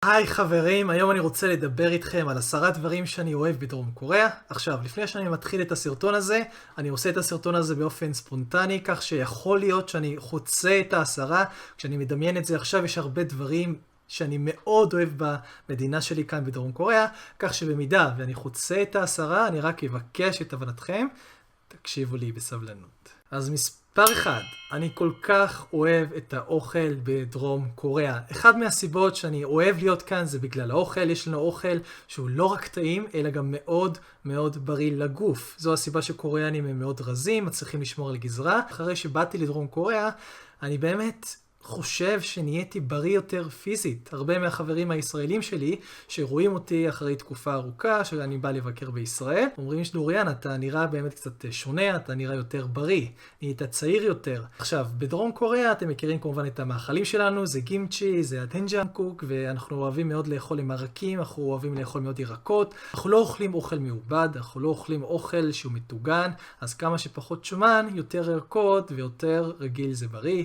היי חברים, היום אני רוצה לדבר איתכם על 10 דברים שאני אוהב בדרום קוריאה. עכשיו, לפני שאני מתחיל את הסרטון הזה, אני עושה את הסרטון הזה באופן ספונטני, כך שיכול להיות שאני חוצה את ה10. כשאני מדמיין את זה עכשיו, יש הרבה דברים שאני מאוד אוהב במדינה שלי כאן בדרום קוריאה, כך שבמידה ואני חוצה את ה10, אני רק אבקש את הבנתכם. תקשיבו לי בסבלנות. אז מספר 1, אני כל כך אוהב את האוכל בדרום קוריאה. אחד מהסיבות שאני אוהב להיות כאן זה בגלל האוכל. יש לנו אוכל שהוא לא רק טעים, אלא גם מאוד מאוד בריא לגוף. זו הסיבה שקוריאנים הם מאוד רזים, מצליחים לשמור על גזרה. אחרי שבאתי לדרום קוריאה, אני באמת חושב שנהייתי בריא יותר פיזית. הרבה מהחברים הישראלים שלי שרואים אותי אחרי תקופה ארוכה שאני בא לבקר בישראל, אומרים שדוריאן, אתה נראה באמת קצת שונה, אתה נראה יותר בריא, נהיית צעיר יותר. עכשיו, בדרום קוריאה אתם מכירים כמובן את המאכלים שלנו, זה גימצ'י, זה הדנג'אנקוק, ואנחנו אוהבים מאוד לאכול עם מרקים, אנחנו אוהבים לאכול מאוד ירקות. אנחנו לא אוכלים אוכל מעובד, אנחנו לא אוכלים אוכל שהוא מטוגן, אז כמה שפחות שומן, יותר ירקות ויותר רגיל זה בריא.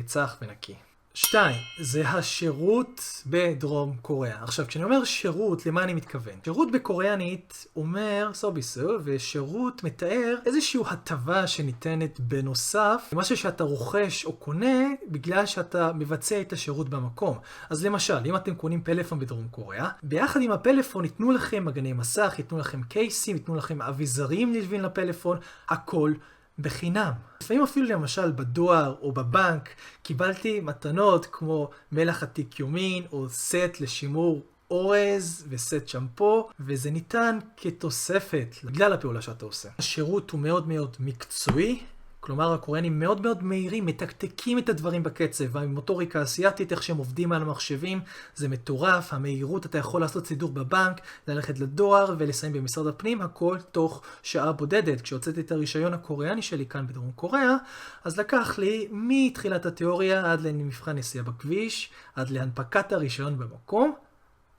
צח ונקי. 2, זה השירות בדרום קוריאה. עכשיו, כשאני אומר שירות, למה אני מתכוון? שירות בקוריאנית אומר סוביסו, ושירות מתאר איזושהי הטבה שניתנת בנוסף למשהו שאתה רוכש או קונה בגלל שאתה מבצע את השירות במקום. אז למשל, אם אתם קונים פלאפון בדרום קוריאה, ביחד עם הפלאפון ייתנו לכם מגני מסך, ייתנו לכם קייסים, ייתנו לכם אביזרים נלווים לפלאפון, הכל בחינם. לפעמים אפילו למשל בדואר או בבנק קיבלתי מתנות כמו מלח עתיק יומין או סט לשימור אורז וסט שמפו, וזה ניתן כתוספת בגלל הפעולה שאתה עושה. השירות הוא מאוד מאוד מקצועי, כלומר הקוריאנים מאוד מאוד מהירים, מתקתקים את הדברים בקצב, והמוטוריקה האסייתית, איך שהם עובדים על המחשבים, זה מטורף. המהירות, אתה יכול לעשות סידור בבנק, ללכת לדואר ולסיים במשרד הפנים, הכל תוך שעה בודדת. כשהוצאתי את הרישיון הקוריאני שלי כאן בדרום קוריאה, אז לקח לי מתחילת התיאוריה עד למבחן נסיעה בכביש, עד להנפקת הרישיון במקום,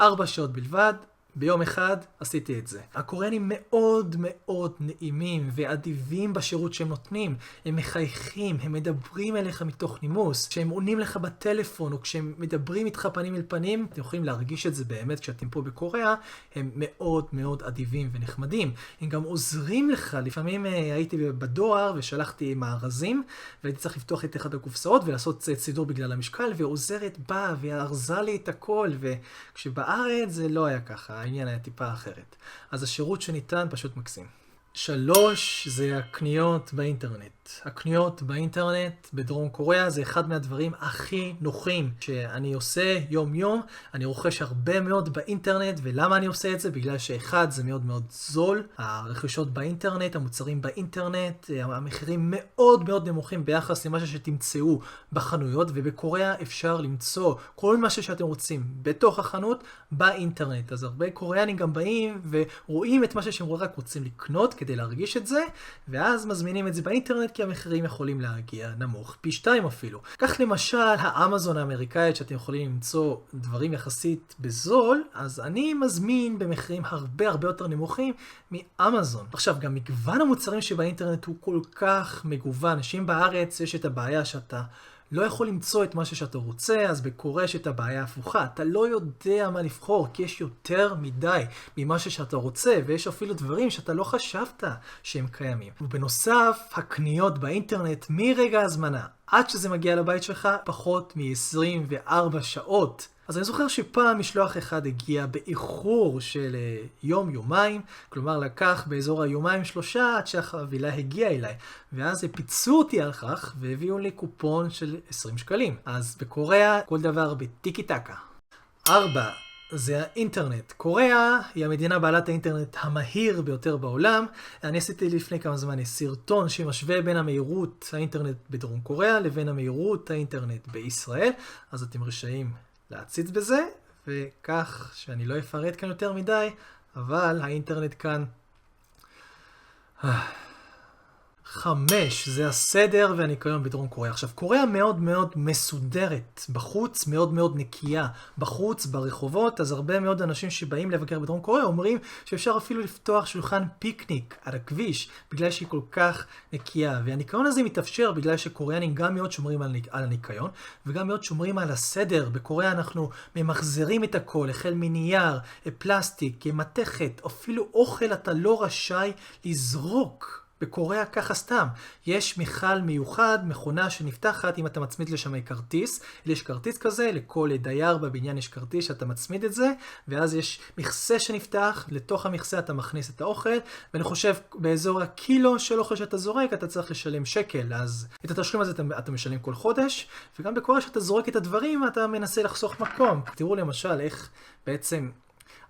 4 שעות בלבד. ביום אחד עשיתי את זה. הקוריאנים מאוד מאוד נעימים ואדיבים בשירות שהם נותנים. הם מחייכים, הם מדברים אליך מתוך נימוס. כשהם עונים לך בטלפון או כשהם מדברים איתך פנים אל פנים, אתם יכולים להרגיש את זה באמת כשאתם פה בקוריאה, הם מאוד מאוד אדיבים ונחמדים. הם גם עוזרים לך. לפעמים הייתי בדואר ושלחתי מארזים, והייתי צריך לפתוח את אחד הקופסאות ולעשות סידור בגלל המשקל, ועוזרת באה וארזה לי את הכל, וכשבארץ זה לא היה ככה. העניין היה טיפה אחרת. אז השירות שניתן פשוט מקסים. 3, זה הקניות באינטרנט. הקניות באינטרנט בדרום קוריאה זה אחד מהדברים הכי נוחים שאני עושה יום יום. אני רוכש הרבה מאוד באינטרנט, ולמה אני עושה את זה? בגלל שאחד, זה מאוד מאוד זול. הרכישות באינטרנט, המוצרים באינטרנט, המחירים מאוד מאוד נמוכים ביחס למה שתמצאו בחנויות, ובקוריאה אפשר למצוא כל מה שאתם רוצים בתוך החנות באינטרנט. אז הרבה קוריאנים גם באים ורואים את מה שהם רק רוצים לקנות כדי להרגיש את זה, ואז מזמינים את זה באינטרנט, כי המחירים יכולים להגיע נמוך פי 2 אפילו. כך למשל האמזון האמריקאית, שאתם יכולים למצוא דברים יחסית בזול, אז אני מזמין במחירים הרבה הרבה יותר נמוכים מאמזון. עכשיו, גם מגוון המוצרים שבאינטרנט הוא כל כך מגוון. אנשים בארץ יש את הבעיה שאתה לא יכול למצוא את מה שאתה רוצה, אז בקוריאה יש את הבעיה הפוכה. אתה לא יודע מה לבחור, כי יש יותר מדי ממה שאתה רוצה, ויש אפילו דברים שאתה לא חשבת שהם קיימים. ובנוסף, הקניות באינטרנט מרגע הזמנה עד שזה מגיע לבית שלך, פחות מ-24 שעות. אז אני זוכר שפעם משלוח אחד הגיע באיחור של יום-יומיים, כלומר לקח באזור היומיים-3 עד שהחבילה הגיעה אליי. ואז פיצו אותי על כך והביאו לי קופון של 20 שקלים. אז בקוריאה כל דבר בטיקי טקה. 4. זה האינטרנט. קוריאה היא המדינה בעלת האינטרנט המהיר ביותר בעולם. אני עשיתי לפני כמה זמן סרטון שמשווה בין המהירות האינטרנט בדרום קוריאה לבין המהירות האינטרנט בישראל. אז אתם רשאים להציץ בזה, וכך שאני לא אפרט כאן יותר מדי, אבל האינטרנט כאן 5, זה הסדר והניקיון בדרום קוריאה. עכשיו, קוריאה מאוד מאוד מסודרת, בחוץ מאוד מאוד נקייה, בחוץ, ברחובות, אז הרבה מאוד אנשים שבאים לבקר בדרום קוריאה אומרים שאפשר אפילו לפתוח שולחן פיקניק על הכביש, בגלל שהיא כל כך נקייה. והניקיון הזה מתאפשר בגלל שקוריאנים גם מאוד שומרים על הניקיון, וגם מאוד שומרים על הסדר. בקוריאה אנחנו ממחזרים את הכל, החל מנייר, פלסטיק, מתכת, אפילו אוכל אתה לא רשאי לזרוק. בקוריאה ככה סתם. יש מיכל מיוחד, מכונה שנפתחת אם אתה מצמיד לשם כרטיס. יש כרטיס כזה, לכל דייר בבניין יש כרטיס שאתה מצמיד את זה, ואז יש מכסה שנפתח, לתוך המכסה אתה מכניס את האוכל, ואני חושב באזור הקילו של אוכל שאתה זורק, אתה צריך לשלם שקל, אז את התשלום הזה אתה משלם כל חודש, וגם בקוריאה שאתה זורק את הדברים, אתה מנסה לחסוך מקום. תראו למשל איך בעצם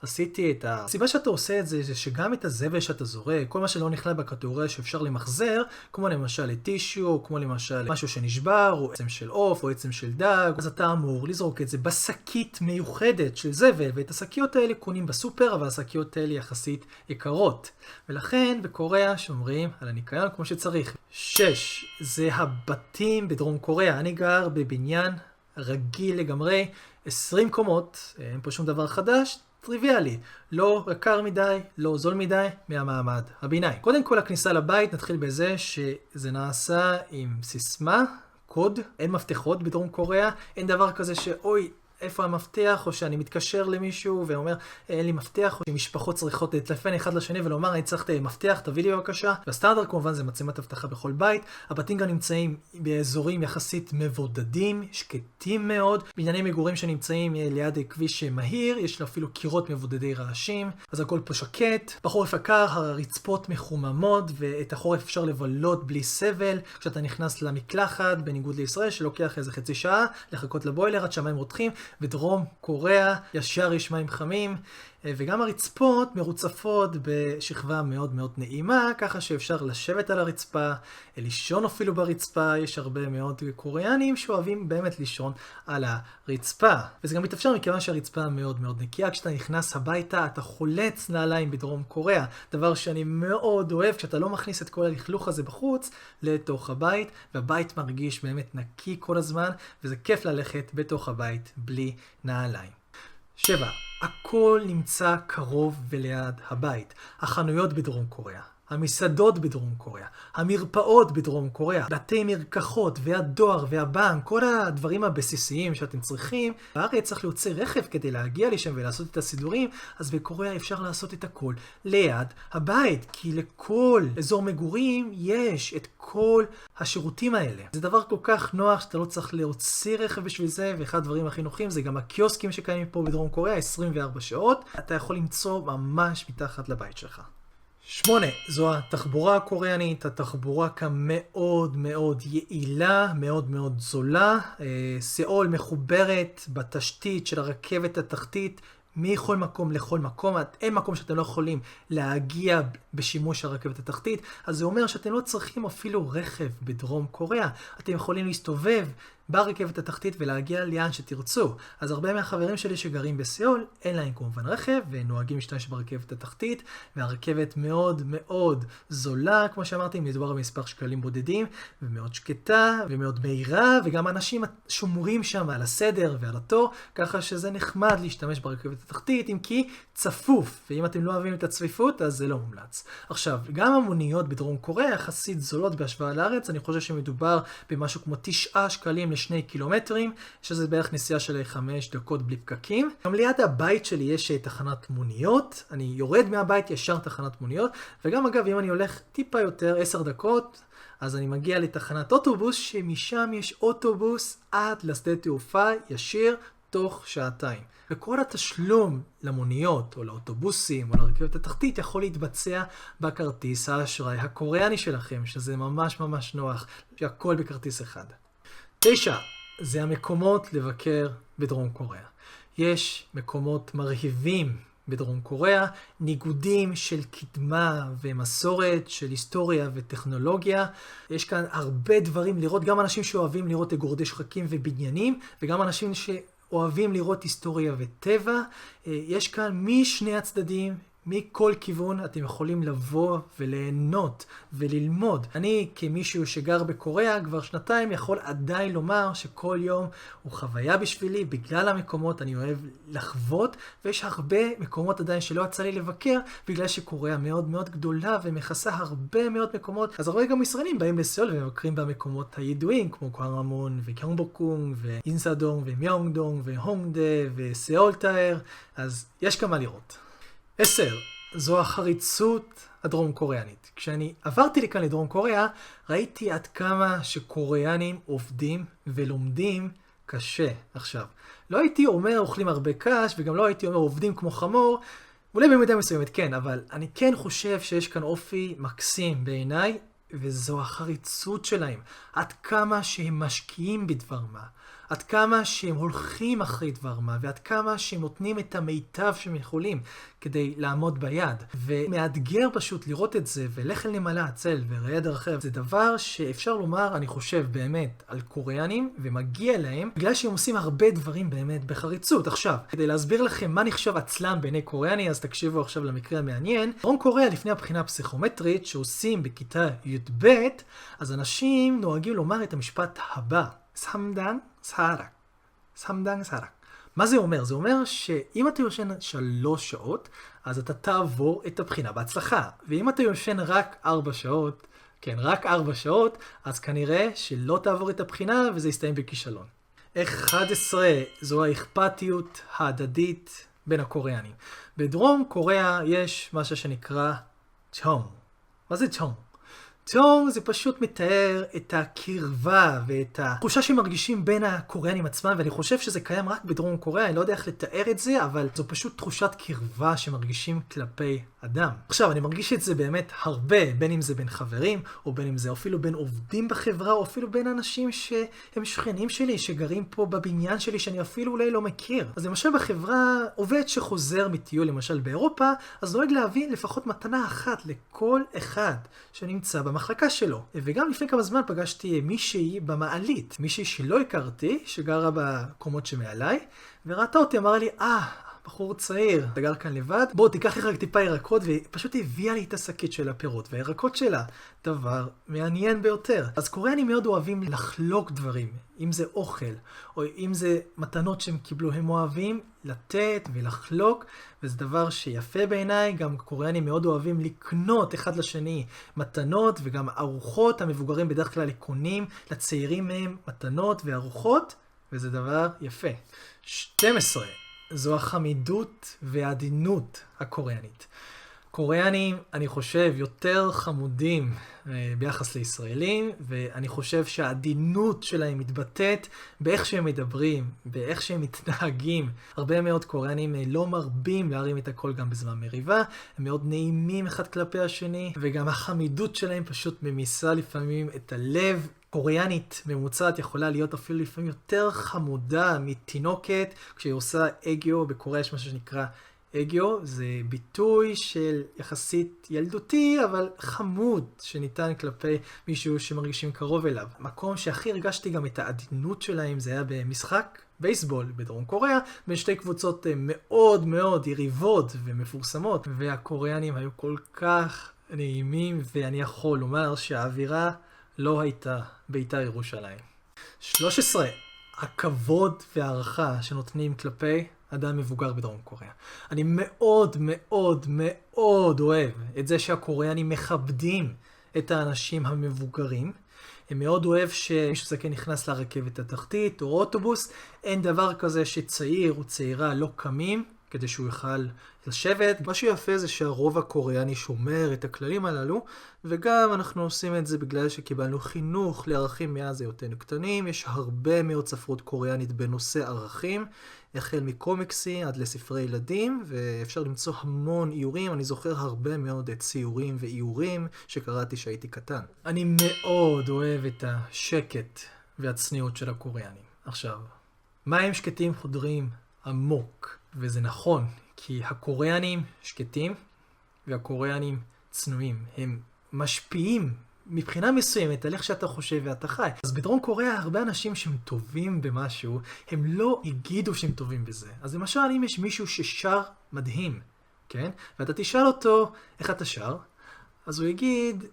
עשיתי את הסיבה שאתה עושה את זה, זה שגם את הזבל שאתה זורק, כל מה שלא נכלל בקטגוריה שאפשר למחזר, כמו למשל טישיו, כמו למשל משהו שנשבר, או עצם של עוף, או עצם של דג, אז אתה אמור לזרוק את זה בשקית מיוחדת של זבל, ואת השקיות האלה קונים בסופר, אבל השקיות האלה יחסית יקרות. ולכן בקוריאה שומרים על הניקיון כמו שצריך. 6, זה הבתים בדרום קוריאה. אני גר בבניין רגיל לגמרי, 20 קומות, אין פה שום דבר חדש, טריוויאלי, לא יקר מדי, לא זול מדי, מהמעמד הביניים. קודם כל הכניסה לבית, נתחיל בזה שזה נעשה עם סיסמה, קוד, אין מפתחות בדרום קוריאה, אין דבר כזה שאוי, איפה המפתח, או שאני מתקשר למישהו ואומר, אין לי מפתח, או שמשפחות צריכות לטלפן אחד לשני ולומר, אני צריך מפתח, תביא לי בבקשה. והסטנדרט כמובן זה מצלמת אבטחה בכל בית. הבתים גם נמצאים באזורים יחסית מבודדים, שקטים מאוד. בנייני מגורים שנמצאים ליד כביש מהיר, יש לו אפילו קירות מבודדי רעשים, אז הכל פה שקט. בחורף הקר, הרצפות מחוממות, ואת החורף אפשר לבלות בלי סבל. כשאתה נכנס למקלחת, בניגוד לישראל, שלוקח איזה חצי שעה, לחכות לבוילר עד שהמים רותחים. בדרום קוריאה ישר יש מים חמים, וגם הרצפות מרוצפות בשכבה מאוד מאוד נעימה, ככה שאפשר לשבת על הרצפה, לישון אפילו ברצפה. יש הרבה מאוד קוריאנים שאוהבים באמת לישון על הרצפה. וזה גם מתאפשר מכיוון שהרצפה מאוד מאוד נקייה. כשאתה נכנס הביתה, אתה חולץ נעליים בדרום קוריאה. דבר שאני מאוד אוהב, כשאתה לא מכניס את כל הלכלוך הזה בחוץ לתוך הבית, והבית מרגיש באמת נקי כל הזמן, וזה כיף ללכת בתוך הבית בלי נעליים. 7. הכל נמצא קרוב וליד הבית. החנויות בדרום קוריאה, המסעדות בדרום קוריאה, המרפאות בדרום קוריאה, בתי מרקחות והדואר והבנק, כל הדברים הבסיסיים שאתם צריכים. בארץ צריך להוציא רכב כדי להגיע לשם ולעשות את הסידורים, אז בקוריאה אפשר לעשות את הכל ליד הבית, כי לכל אזור מגורים יש את כל השירותים האלה. זה דבר כל כך נוח שאתה לא צריך להוציא רכב בשביל זה, ואחד הדברים הכי נוחים זה גם הקיוסקים שקיימים פה בדרום קוריאה, 24 שעות, אתה יכול למצוא ממש מתחת לבית שלך. 8. זו התחבורה הקוריאנית. התחבורה כאן מאוד מאוד יעילה, מאוד מאוד זולה. סאול מחוברת בתשתית של הרכבת התחתית מכל מקום לכל מקום. אין מקום שאתם לא יכולים להגיע בשימוש הרכבת התחתית, אז זה אומר שאתם לא צריכים אפילו רכב בדרום קוריאה. אתם יכולים להסתובב ברכבת התחתית ולהגיע לאן שתרצו. אז הרבה מהחברים שלי שגרים בסאול, אין להם כמובן רכב, ונוהגים להשתמש ברכבת התחתית, והרכבת מאוד מאוד זולה, כמו שאמרתי, מדובר במספר שקלים בודדים, ומאוד שקטה, ומאוד מהירה, וגם אנשים שומרים שם על הסדר ועל התור, ככה שזה נחמד להשתמש ברכבת התחתית, אם כי צפוף, ואם אתם לא אוהבים את הצפיפות, אז זה לא מומלץ. עכשיו, גם המוניות בדרום קוריאה יחסית זולות בהשוואה לארץ. אני חושב שמדובר במשהו כמו 9 שקלים ל2 קילומטרים, שזה בערך נסיעה של 5 דקות בלי פקקים. גם ליד הבית שלי יש תחנת מוניות, אני יורד מהבית ישר תחנת מוניות, וגם אגב אם אני הולך טיפה יותר 10 דקות, אז אני מגיע לתחנת אוטובוס, שמשם יש אוטובוס עד לשדה תעופה ישיר תוך שעתיים. וכל התשלום למוניות או לאוטובוסים או לרכבת התחתית יכול להתבצע בכרטיס האשראי הקוריאני שלכם, שזה ממש ממש נוח, שהכל בכרטיס אחד. 9. זה המקומות לבקר בדרום קוריאה. יש מקומות מרהיבים בדרום קוריאה, ניגודים של קדמה ומסורת, של היסטוריה וטכנולוגיה. יש כאן הרבה דברים לראות, גם אנשים שאוהבים לראות גורדי שחקים ובניינים, וגם אנשים שאוהבים לראות היסטוריה וטבע. יש כאן משני הצדדים מכל כיוון אתם יכולים לבוא וליהנות וללמוד. אני כמישהו שגר בקוריאה כבר שנתיים יכול עדיין לומר שכל יום הוא חוויה בשבילי בגלל המקומות אני אוהב לחוות, ויש הרבה מקומות עדיין שלא יצא לי לבקר בגלל שקוריאה מאוד מאוד גדולה ומכסה הרבה מאוד מקומות. אז הרבה גם ישראלים באים לסיול ומבקרים במקומות הידועים כמו קואנגמון וקיונגבוקgung ואינסאדונג ומיונגדונג והונגדה וסיאול טאר, אז יש כמה לראות. 10. זו החריצות הדרום קוריאנית. כשאני עברתי לכאן לדרום קוריאה, ראיתי עד כמה שקוריאנים עובדים ולומדים קשה. עכשיו, לא הייתי אומר אוכלים הרבה קש, וגם לא הייתי אומר עובדים כמו חמור, אולי במידה מסוימת כן, אבל אני כן חושב שיש כאן אופי מקסים בעיניי, וזו החריצות שלהם. עד כמה שהם משקיעים בדבר מה. עד כמה שהם הולכים אחרי דבר מה, ועד כמה שהם נותנים את המיטב שהם יכולים כדי לעמוד ביד. ומאתגר פשוט לראות את זה, ולך אל נמלה עצל וראה דרכיו. זה דבר שאפשר לומר, אני חושב באמת, על קוריאנים, ומגיע להם, בגלל שהם עושים הרבה דברים באמת בחריצות. עכשיו, כדי להסביר לכם מה נחשב עצלן בעיני קוריאני, אז תקשיבו עכשיו למקרה המעניין. דרום קוריאה לפני הבחינה הפסיכומטרית שעושים בכיתה י"ב, אז אנשים נוהגים לומר את המשפט הבא. סמדן סהרק. סמדן סהרק. מה זה אומר? זה אומר שאם אתה יושן 3 שעות, אז אתה תעבור את הבחינה בהצלחה. ואם אתה יושן רק 4 שעות, כן, רק 4 שעות, אז כנראה שלא תעבור את הבחינה וזה יסתיים בכישלון. 11. זו האכפתיות ההדדית בין הקוריאנים. בדרום קוריאה יש משהו שנקרא צ'ונג. מה זה צ'ונג? צ'ונג זה פשוט מתאר את הקרבה ואת התחושה שמרגישים בין הקוריאנים עצמם, ואני חושב שזה קיים רק בדרום קוריאה, אני לא יודע איך לתאר את זה, אבל זו פשוט תחושת קרבה שמרגישים כלפי אדם. עכשיו, אני מרגיש את זה באמת הרבה, בין אם זה בין חברים, או בין אם זה אפילו בין עובדים בחברה, או אפילו בין אנשים שהם שכנים שלי, שגרים פה בבניין שלי, שאני אפילו אולי לא מכיר. אז למשל בחברה, עובד שחוזר מטיול, למשל באירופה, אז נוהג להביא לפחות מתנה אחת לכל אחד שנמצא במחלקה שלו. וגם לפני כמה זמן פגשתי מישהי במעלית, מישהי שלא הכרתי, שגרה בקומות שמעליי, וראתה אותי, אמרה לי, בחור צעיר, אתה גר כאן לבד, בוא תיקח לי רק טיפה ירקות, ופשוט הביאה לי את השקית של הפירות, והירקות שלה, דבר מעניין ביותר. אז קוריאנים מאוד אוהבים לחלוק דברים, אם זה אוכל, או אם זה מתנות שהם קיבלו, הם אוהבים לתת ולחלוק, וזה דבר שיפה בעיניי. גם קוריאנים מאוד אוהבים לקנות אחד לשני מתנות, וגם ארוחות, המבוגרים בדרך כלל קונים לצעירים מהם מתנות וארוחות, וזה דבר יפה. 12. זו החמידות והעדינות הקוריאנית. קוריאנים, אני חושב, יותר חמודים ביחס לישראלים, ואני חושב שהעדינות שלהם מתבטאת באיך שהם מדברים, באיך שהם מתנהגים. הרבה מאוד קוריאנים לא מרבים להרים את הכל גם בזמן מריבה, הם מאוד נעימים אחד כלפי השני, וגם החמידות שלהם פשוט ממיסה לפעמים את הלב. קוריאנית ממוצעת יכולה להיות אפילו לפעמים יותר חמודה מתינוקת כשהיא עושה אגיו. בקוריאה יש משהו שנקרא אגיו, זה ביטוי של יחסית ילדותי אבל חמוד שניתן כלפי מישהו שמרגישים קרוב אליו. המקום שהכי הרגשתי גם את העדינות שלהם זה היה במשחק בייסבול בדרום קוריאה, בין שתי קבוצות מאוד מאוד יריבות ומפורסמות, והקוריאנים היו כל כך נעימים, ואני יכול לומר שהאווירה לא הייתה בית"ר ירושלים. 13. הכבוד והערכה שנותנים כלפי אדם מבוגר בדרום קוריאה. אני מאוד מאוד מאוד אוהב את זה שהקוריאנים מכבדים את האנשים המבוגרים. הם מאוד אוהב שמישהו זקן נכנס לרכבת התחתית או אוטובוס. אין דבר כזה שצעיר או צעירה לא קמים כדי שהוא יוכל לשבת. מה שיפה זה שהרוב הקוריאני שומר את הכללים הללו, וגם אנחנו עושים את זה בגלל שקיבלנו חינוך לערכים מאז היותנו קטנים. יש הרבה מאוד ספרות קוריאנית בנושא ערכים, החל מקומיקסי עד לספרי ילדים, ואפשר למצוא המון איורים. אני זוכר הרבה מאוד ציורים ואיורים שקראתי שהייתי קטן. אני מאוד אוהב את השקט והצניעות של הקוריאנים. עכשיו, מים שקטים חודרים עמוק, וזה נכון, כי הקוריאנים שקטים והקוריאנים צנועים. הם משפיעים מבחינה מסוימת על איך שאתה חושב ואתה חי. אז בדרום קוריאה הרבה אנשים שהם טובים במשהו, הם לא יגידו שהם טובים בזה. אז למשל, אם יש מישהו ששר מדהים, כן? ואתה תשאל אותו, איך אתה שר? אז הוא יגיד,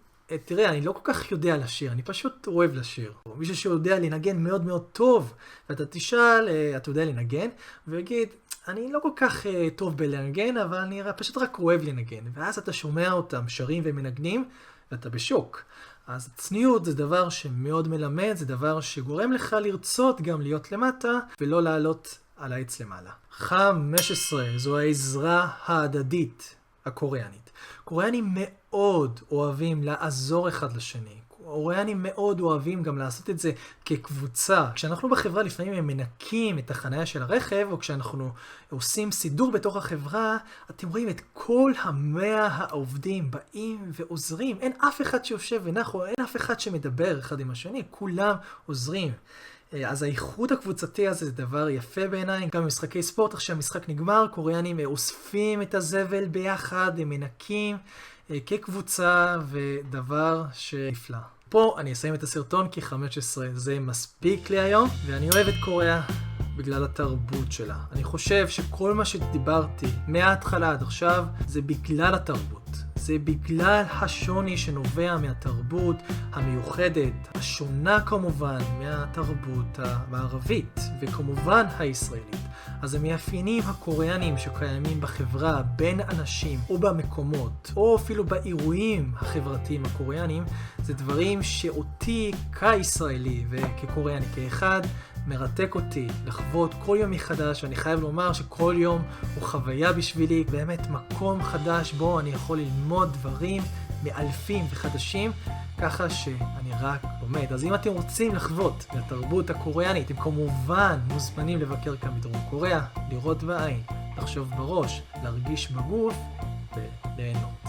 תראה, אני לא כל כך יודע לשיר, אני פשוט אוהב לשיר. או מישהו שיודע לנגן מאוד מאוד טוב, ואתה תשאל, אתה יודע לנגן? והוא יגיד, אני לא כל כך טוב בלנגן, אבל אני פשוט רק אוהב לנגן. ואז אתה שומע אותם שרים ומנגנים, ואתה בשוק. אז צניעות זה דבר שמאוד מלמד, זה דבר שגורם לך לרצות גם להיות למטה, ולא לעלות על העץ למעלה. 15, זו העזרה ההדדית הקוריאנית. קוריאנים מאוד אוהבים לעזור אחד לשני. קוריאנים מאוד אוהבים גם לעשות את זה כקבוצה. כשאנחנו בחברה לפעמים הם מנקים את החניה של הרכב, או כשאנחנו עושים סידור בתוך החברה, אתם רואים את כל 100 העובדים באים ועוזרים. אין אף אחד שיושב ונח, אין אף אחד שמדבר אחד עם השני, כולם עוזרים. אז האיחוד הקבוצתי הזה זה דבר יפה בעיניי. גם במשחקי ספורט, אחרי שהמשחק נגמר, קוריאנים אוספים את הזבל ביחד, הם מנקים כקבוצה, ודבר שנפלא. פה אני אסיים את הסרטון כי 15 זה מספיק לי היום, ואני אוהב את קוריאה בגלל התרבות שלה. אני חושב שכל מה שדיברתי מההתחלה עד עכשיו זה בגלל התרבות. זה בגלל השוני שנובע מהתרבות המיוחדת, השונה כמובן מהתרבות המערבית, וכמובן הישראלית. אז המאפיינים הקוריאנים שקיימים בחברה בין אנשים או במקומות, או אפילו באירועים החברתיים הקוריאנים, זה דברים שאותי כישראלי וכקוריאני כאחד, מרתק אותי לחוות כל יום מחדש, ואני חייב לומר שכל יום הוא חוויה בשבילי, באמת מקום חדש בו אני יכול ללמוד דברים מאלפים וחדשים, ככה שאני רק לומד. אז אם אתם רוצים לחוות את התרבות הקוריאנית, אתם כמובן מוזמנים לבקר כאן בדרום קוריאה, לראות בעין, לחשוב בראש, להרגיש בגוף וליהנות.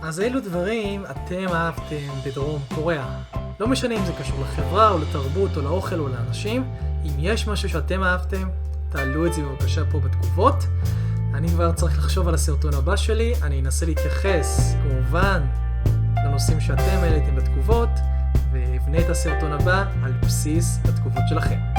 אז אילו דברים אתם אהבתם בדרום קוריאה? לא משנה אם זה קשור לחברה או לתרבות או לאוכל או לאנשים. אם יש משהו שאתם אהבתם, תעלו את זה בבקשה פה בתגובות. אני כבר צריך לחשוב על הסרטון הבא שלי. אני אנסה להתייחס כמובן לנושאים שאתם העליתם בתגובות, ואבנה את הסרטון הבא על בסיס התגובות שלכם.